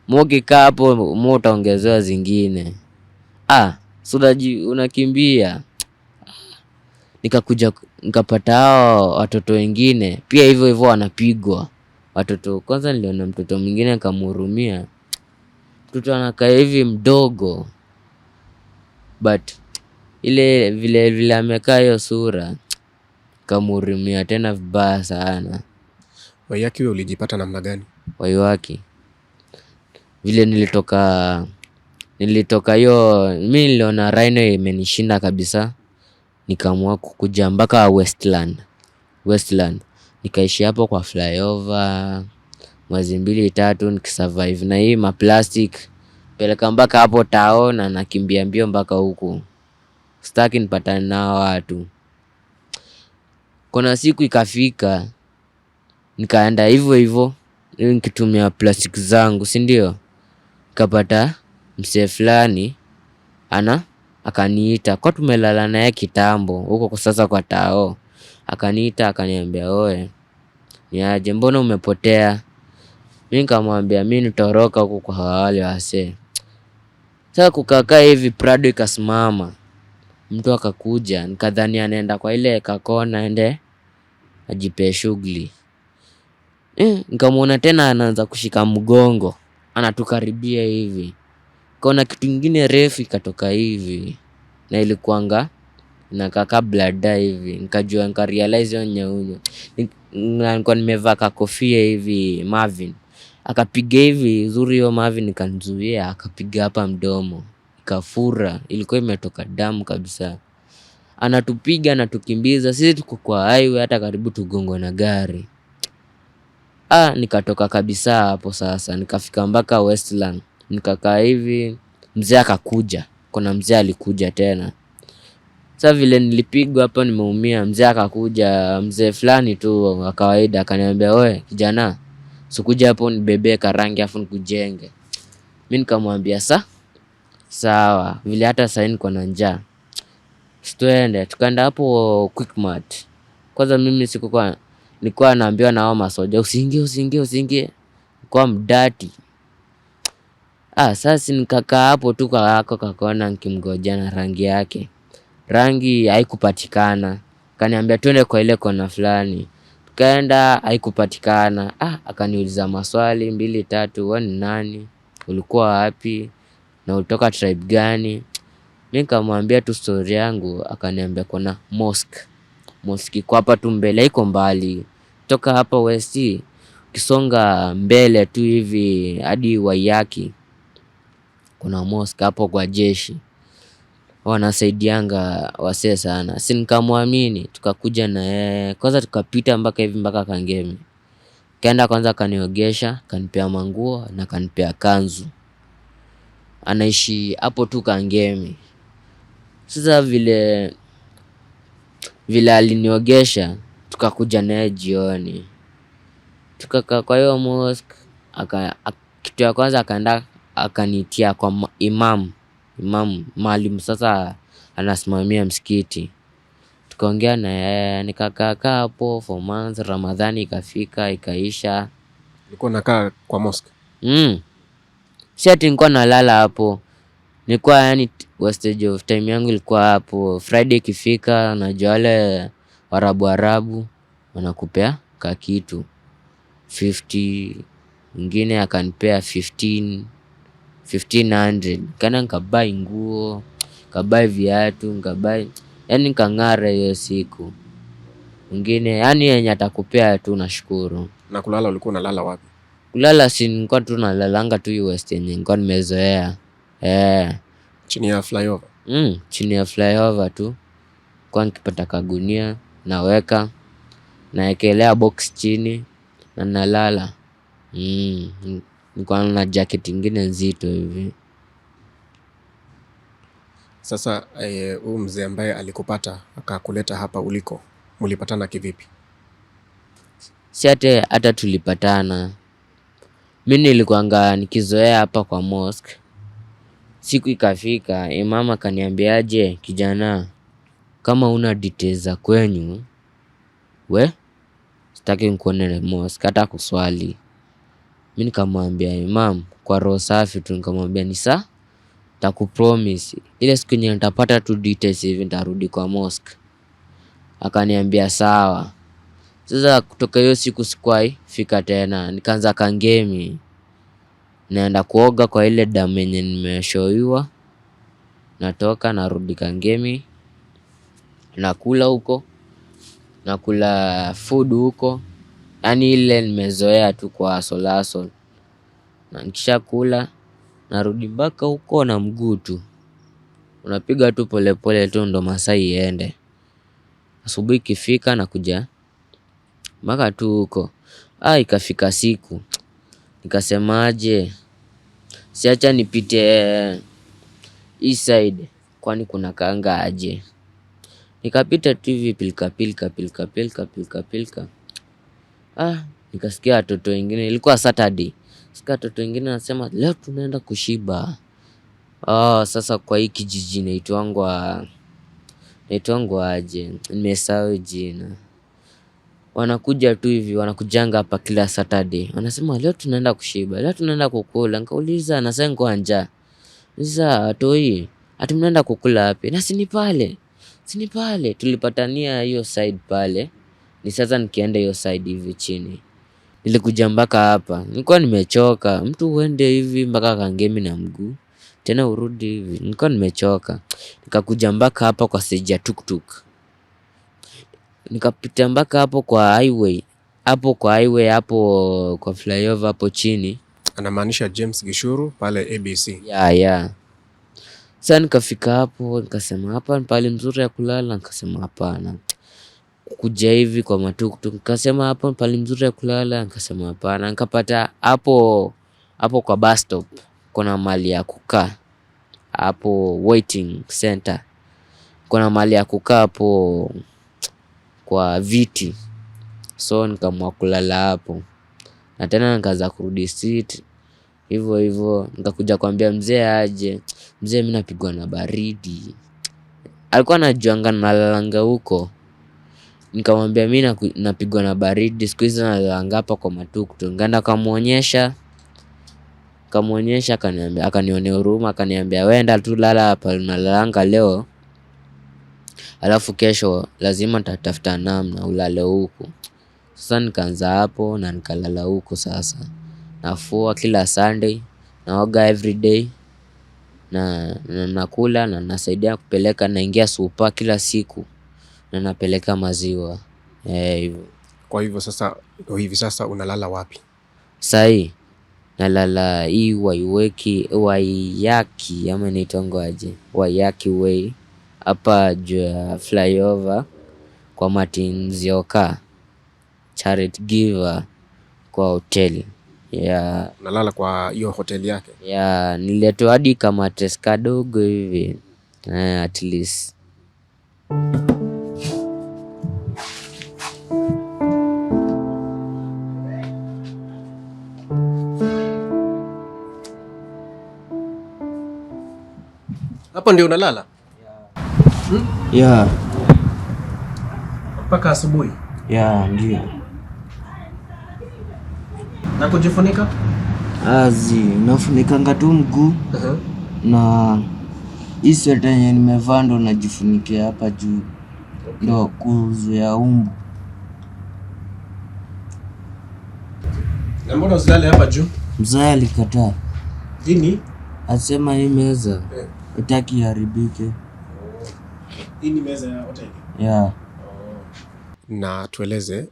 Ukikaa hapo utaongezewa zingine. Sudaji unakimbia. Nikakuja nikapata hao watoto wengine pia hivyo wanapigwa. Watoto kwanza niliona mtoto mwingine nikamhurumia. Mtoto anakaa hivi mdogo. But ile vile amekaa hiyo sura kamhurumia tena vibaya sana. Waiwaki wewe ulijipata namna gani? Waiwaki vile nilitoka hiyo, mimi niliona rhino imenishinda kabisa. Nikaamua kukuja mpaka Westland. Nikaishi hapo kwa flyover mwezi 2-3 nikisurvive na hii maplastic. Peleka mpaka hapo tao na nakimbia mbio mpaka huku. Sitaki nipatane na watu. Kuna siku ikafika nikaenda hivyo nikitumia plastic zangu, si ndio? nikapata msee fulani akaniita, kwa tumelala naye kitambo huko kwa sasa kwa tao. Akaniita akaniambia, "Oe, ni aje, mbona umepotea?" Mimi nikamwambia mimi nitoroka huko kwa wale wasee. Sasa kukakaa hivi Prado ikasimama. Mtu akakuja, nikadhani anaenda kwa ile kakona ende ajipe shughuli. Nikamuona tena anaanza kushika mgongo, anatukaribia hivi. Kaona kitu kingine refu ikatoka hivi, na ilikuanga inakaa blada hivi. Nikajua, nikarealize hiyo nyaunyo. Nilikuwa nimevaa kakofia hivi Marvin. Akapiga hivi uzuri hiyo Marvin ikanizuia, akapiga hapa mdomo. Ikafura, ilikuwa imetoka damu kabisa. Anatupiga, anatukimbiza, sisi tuko kwa highway hata karibu tugongwe na gari. Nikatoka kabisa hapo sasa, nikafika mpaka Westland. Nikakaa hivi, mzee akakuja. Kuna mzee alikuja tena. Sasa vile nilipigwa hapo nimeumia, mzee akakuja, mzee fulani tu wa kawaida akaniambia, "Oe kijana, sikuja hapo nibebe karangi afu nikujenge." Mimi nikamwambia sawa, vile hata sasa niko na njaa. Tuende, tukaenda hapo Quickmart. Kwanza mimi nilikuwa naambiwa na hao masoja, usiingie. Kwa mdati. Sasa nikakaa hapo tu kwa hako kakona nikimgoja na rangi yake. Rangi haikupatikana. Kaniambia twende kwa ile kona fulani. Tukaenda, haikupatikana. Akaniuliza maswali 2 3, wewe ni nani? Ulikuwa wapi? Na ulitoka tribe gani? Mimi nikamwambia tu story yangu. Akaniambia kuna mosque. Mosque iko hapa tu mbele, iko mbali. Toka hapa West, ukisonga mbele tu hivi hadi Waiyaki. Kuna mosque hapo kwa jeshi. Wanasaidianga wasee sana. Si nikamwamini, tukakuja na yeye. Kwanza tukapita mpaka hivi mpaka Kangemi. Kaenda kwanza kaniogesha, kanipea manguo na kanipea kanzu. Anaishi hapo tu Kangemi. Sasa vile aliniogesha, tukakuja naye jioni. Tukakaa kwa hiyo mosque, kitu ya kwanza akaenda akanitia kwa imam mwalimu sasa anasimamia msikiti. Tukaongea na yeye, nikakaa hapo for months. Ramadhani ikafika, ikaisha. Ulikuwa unakaa kwa mosque? Si ati nilikuwa nalala hapo. Nilikuwa yani wastage of time yangu ilikuwa hapo. Friday ikifika, najua wale Arabu wanakupea kakitu 50, mwingine akanipea 1500. Kana nikabai nguo, nikabai viatu, yani nikang'ara hiyo siku. Mwingine yani yenye atakupea tu nashukuru. Na kulala ulikuwa unalala wapi? Kulala si nilikuwa tu nalalanga tu West yenye nilikuwa nimezoea. Chini ya flyover? Chini ya flyover tu. Kwa nikipata kagunia naweka, naekelea box chini na nalala. Nilikuwa na jacket ingine nzito hivi. Sasa huyu mzee ambaye alikupata akakuleta hapa uliko, mlipatana kivipi? Si hata tulipatana. Mimi nilikuanga nikizoea hapa kwa mosque. Siku ikafika, mama kaniambiaje, "Kijana, kama una details za kwenyu, sitaki nikuone mosque hata kuswali." Mimi nikamwambia imam kwa roho safi tu, nikamwambia ni sawa, nitakupromise ile siku yenye nitapata tu details hivi nitarudi kwa mosque. Akaniambia sawa. Sasa kutoka hiyo siku sikuwahi fika tena. Nikaanza Kangemi. Naenda kuoga kwa ile damu yenye nimeshowiwa. Natoka narudi Kangemi. Nakula huko. Nakula food huko. Yani ile nimezoea tu kwa hustle. Na nikisha kula narudi mpaka huko na mguu tu. Unapiga tu polepole tu ndo masaa iende. Asubuhi ikifika nakuja mpaka tu huko. Ikafika siku. Nikasemaje, siacha nipite east side kwani kuna kaanga aje. Nikapita tu hivi pilka. Nikasikia watoto wengine, ilikuwa Saturday. Sika watoto wengine wanasema leo tunaenda kushiba. Sasa kwa hii kijiji naitwangwa aje, nimesahau jina. Wanakuja tu hivi, wanakujanga hapa kila Saturday. Wanasema leo tunaenda kushiba, leo tunaenda kukula. Nikauliza na sasa niko njaa. Sasa toi, ati mnaenda kukula wapi? Na si ni pale. Tulipatania hiyo side pale. Ni sasa nikienda hiyo side hivi chini. Nilikuja mpaka hapa. Nilikuwa nimechoka. Mtu uende hivi mpaka Kangemi na mguu. Tena urudi hivi. Nilikuwa nimechoka. Nikakuja mpaka hapa kwa stage ya tuktuk. Nikapita mpaka hapo kwa highway. Hapo kwa flyover hapo chini. Anamaanisha James Gishuru pale ABC. Yeah. Sasa nikafika hapo, nikasema hapa ni pale mzuri ya kulala, nikasema hapana. Kuja hivi kwa matuktuk, nikasema hapa ni pale mzuri ya kulala, nikasema hapana. Nikapata hapo kwa bus stop kuna mahali ya kukaa. Hapo waiting center. Kuna mahali ya kukaa hapo kwa viti. So nikaamua kulala hapo. Na tena nikaanza kurudi seat. Hivyo nikakuja kuambia mzee aje. Mzee mimi napigwa na baridi. Alikuwa anajuanga nalalanga huko. Nikamwambia mimi napigwa na baridi. Siku hizi nalalanga hapa kwa matuktuk. Nikaenda kamuonyesha akaniambia, akanionea huruma, akaniambia wenda tu lala hapa unalalanga leo. Alafu kesho lazima nitatafuta namna ulale huko. Sasa nikaanza hapo na nikalala huko sasa. Nafua kila Sunday, naoga every day, na nakula na nasaidia kupeleka, naingia super kila siku na napeleka maziwa. Hivyo. Kwa hivyo sasa, hivi sasa unalala wapi? Sahi nalala hii Waiyaki ama inaitwa aje? Waiyaki way hapa juu ya flyover kwa Martin Nzioka charity giver kwa hoteli. Yeah. Unalala kwa hiyo hoteli yake? Yeah, nililetwa hadi kama tres kadogo hivi. At least. Hapo ndio unalala? Yeah. Mpaka asubuhi? Yeah, ndio. Na kujifunika? Nafunikanga tu mguu. Na hii sweta yenye nimevaa ndo najifunikia hapa juu. Ndo kuzuia umbu. Na mbona usilale hapa juu? Mzee alikataa. Nini? Asema hii meza hataki iharibike. Hii ni meza ya hoteli? Yeah. Na tueleze,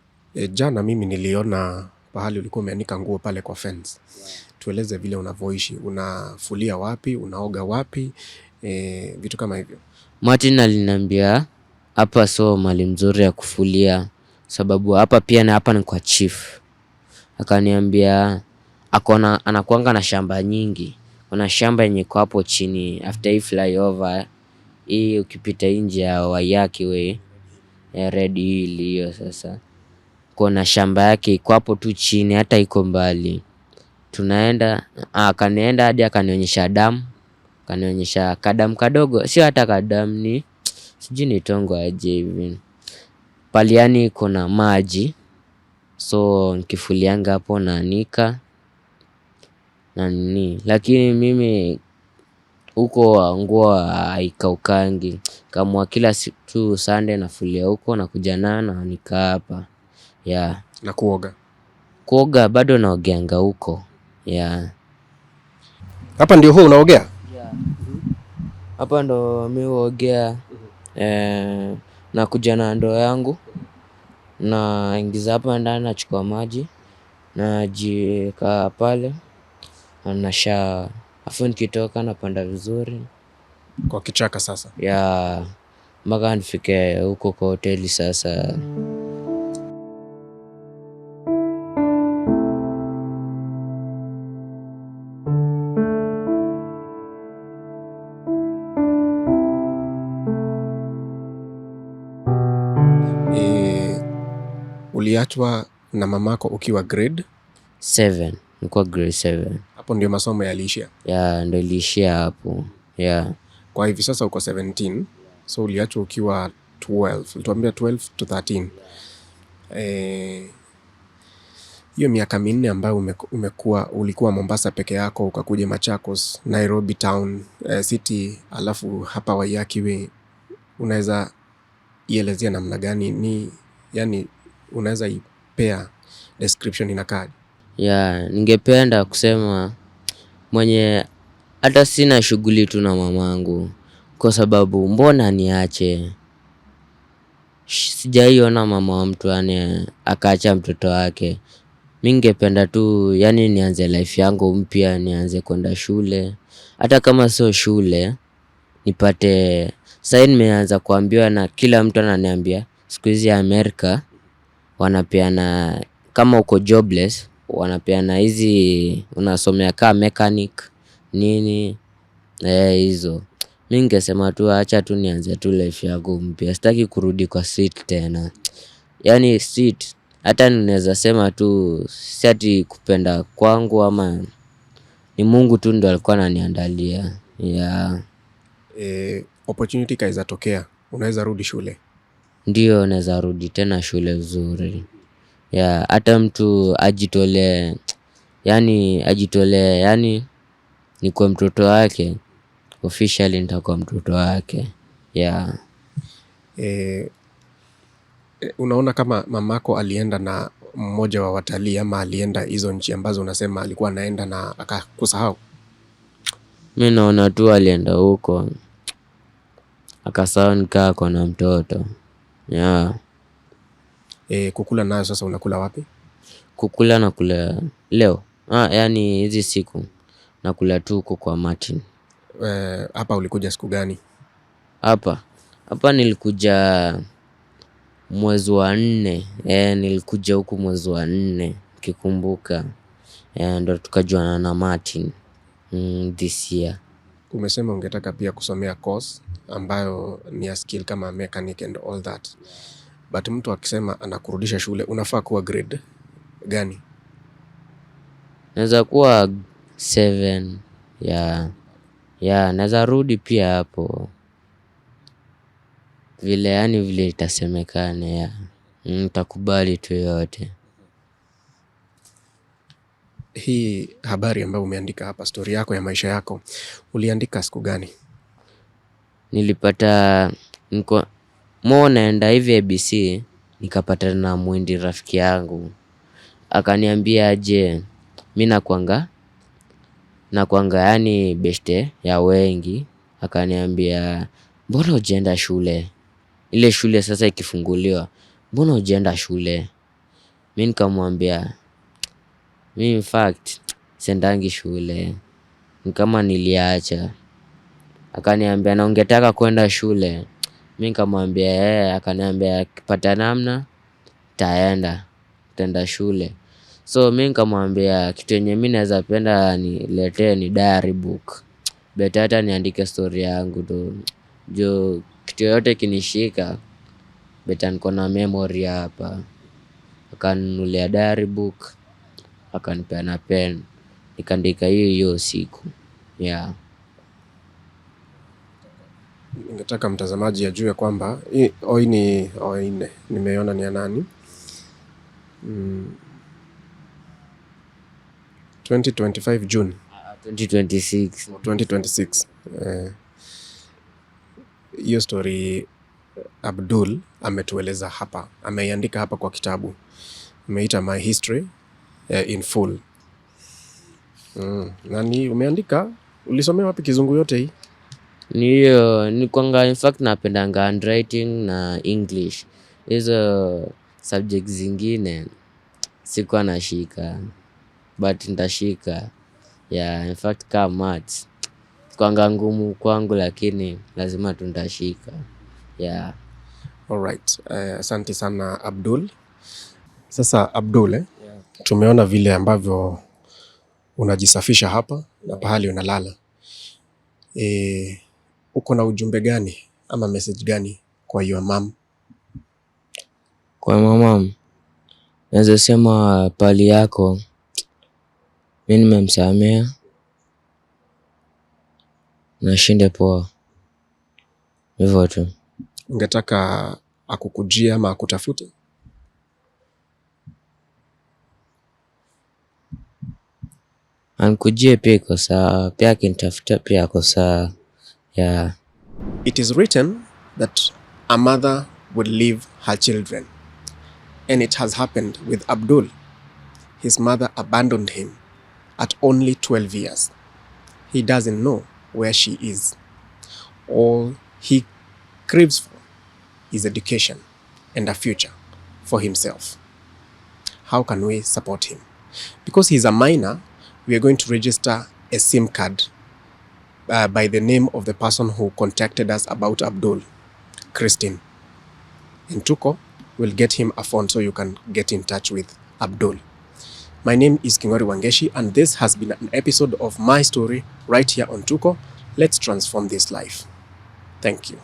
jana mimi niliona pahali ulikuwa umeanika nguo pale kwa fence. Tueleze vile unavyoishi, unafulia wapi, unaoga wapi, vitu kama hivyo. Martin aliniambia hapa so mali mzuri ya kufulia, sababu hapa pia na hapa ni kwa chief. Akaniambia anakuanga na shamba nyingi. Kuna shamba yenye iko hapo chini after hii flyover. Hii ukipita nje ya Waiyaki way ya Red Hill hiyo sasa. Kuna shamba yake iko hapo tu chini, hata iko mbali. Tunaenda, akanienda hadi akanionyesha damu. Akanionyesha kadamu kadogo, sio hata kadamu, ni sijui nitongo aje hivi. Paliani kuna maji. So nikifulianga hapo naanika na nini. Lakini mimi huko nguo haikaukangi. Kama kila siku Sunday nafulia huko na kuja nayo naanika hapa. Yeah. Na kuoga? Kuoga bado naogeanga huko. Yeah. Hapa ndio huo unaogea? Yeah. Hapa ndo mimi huogea. Na kuja na ndoo yangu. Na ingiza hapa ndani nachukua maji. Najiweka pale. Na shower. Afu nikitoka napanda vizuri. Kwa kichaka sasa? Yeah. Mpaka nifike huko kwa hoteli sasa. Uliachwa na mamako ukiwa grade 7. nilikuwa grade 7. Hapo ndio masomo yaliishia? Ndio iliishia hapo. Kwa hivi sasa uko 17, so uliachwa ukiwa 12. Ulituambia 12 to 13. Hiyo miaka minne ambayo ulikuwa Mombasa peke yako, ukakuja Machakos, Nairobi town, city, alafu hapa Waiyaki we, unaweza ielezea namna gani? Yani unaweza ipea description inakaa? Ningependa kusema mwenye hata sina shughuli tu na mamangu, kwa sababu mbona niache? Sijaiona mama wa mtu akaacha mtoto wake. Mimi ningependa tu nianze life yangu mpya, nianze kwenda shule. Hata kama sio shule, nipate sasa nimeanza kuambiwa na kila mtu ananiambia siku hizi Amerika wanapeana, kama uko jobless wanapeana hizi, unasomea kama mechanic nini hizo. Mimi ningesema tu acha tu nianze tu life yangu mpya. Sitaki kurudi kwa street tena. Street hata ninaweza sema tu si ati kupenda kwangu, ama ni Mungu tu ndo alikuwa ananiandalia. Opportunity kaiza tokea, unaweza rudi shule? Ndio, naweza rudi tena shule vizuri. Hata mtu ajitolee, ni kwa mtoto wake, officially nitakuwa mtoto wake. Unaona kama mamako alienda na mmoja wa watalii, ama alienda hizo nchi ambazo unasema alikuwa anaenda na akakusahau? Mimi naona tu alienda huko akasahau nikaa kwa na mtoto. Kukula nayo sasa unakula wapi? Kukula nakula leo. Hizi siku nakula tu huko kwa Martin. Hapa ulikuja siku gani? Hapa nilikuja mwezi wa 4. Nilikuja huku mwezi wa 4 ukikumbuka. Ndo tukajuana na Martin this year. Umesema ungetaka pia kusomea course ambayo ni ya skill kama mechanic and all that, but mtu akisema anakurudisha shule, unafaa kuwa grade gani? Naweza kuwa 7. Naweza rudi pia hapo vile itasemekana. Nitakubali tu yote. Hii habari ambayo umeandika hapa, story yako ya maisha yako, uliandika siku gani? Nilipata naenda hivi ABC, nikapata na mwindi rafiki yangu. Akaniambia aje, mimi nakuanga beste ya wengi. Akaniambia mbona hujaenda shule? Ile shule sasa ikifunguliwa, mbona hujaenda shule? Mimi nikamwambia mimi in fact sendangi shule, ni kama niliacha. Akaniambia na ungetaka kwenda shule? Mimi nikamwambia akaniambia akipata namna taenda shule. So mimi nikamwambia kitu yenye mimi naweza penda niletee ni diary book. Beta hata niandike story yangu tu. Jo kitu yote kinishika, beta niko na memory hapa. Akanunulia diary book, akanipea na pen, nikaandika hiyo siku. Ningetaka mtazamaji ajue kwamba nimeona ni ya nani? 2025 June 2026. Hiyo story Abdul ametueleza hapa, ameiandika hapa kwa kitabu, ameita My History in Full. Nani umeandika? Ulisomea wapi kizungu yote hii? Ni kwanga in fact napendanga handwriting na English. Hizo subjects zingine sikuwa nashika, but nitashika. In fact kama maths kwanga ngumu kwangu, lakini lazima tu nitashika. Alright. Asante sana Abdul. Sasa Abdul, tumeona vile ambavyo unajisafisha hapa na pahali unalala. Uko na ujumbe gani ama message gani kwa your mom? Kwa mama naweza sema pali yako Mimi nimemsamea na shinde poa. Hivyo tu. Ungetaka akukujia ama akutafute? Anikujie pia iko sawa, pia akinitafuta pia ako sawa. Yeah. It is written that a mother would leave her children, and it has happened with Abdul. His mother abandoned him at only 12 years. He doesn't know where she is. All he craves for is education and a future for himself. How can we support him? Because he's a minor, we are going to register a SIM card by the name of the person who contacted us about Abdul, Christine. And Tuko will get him a phone so you can get in touch with Abdul. My name is Kingori Wangeshi, and this has been an episode of my story right here on Tuko. Let's transform this life. Thank you.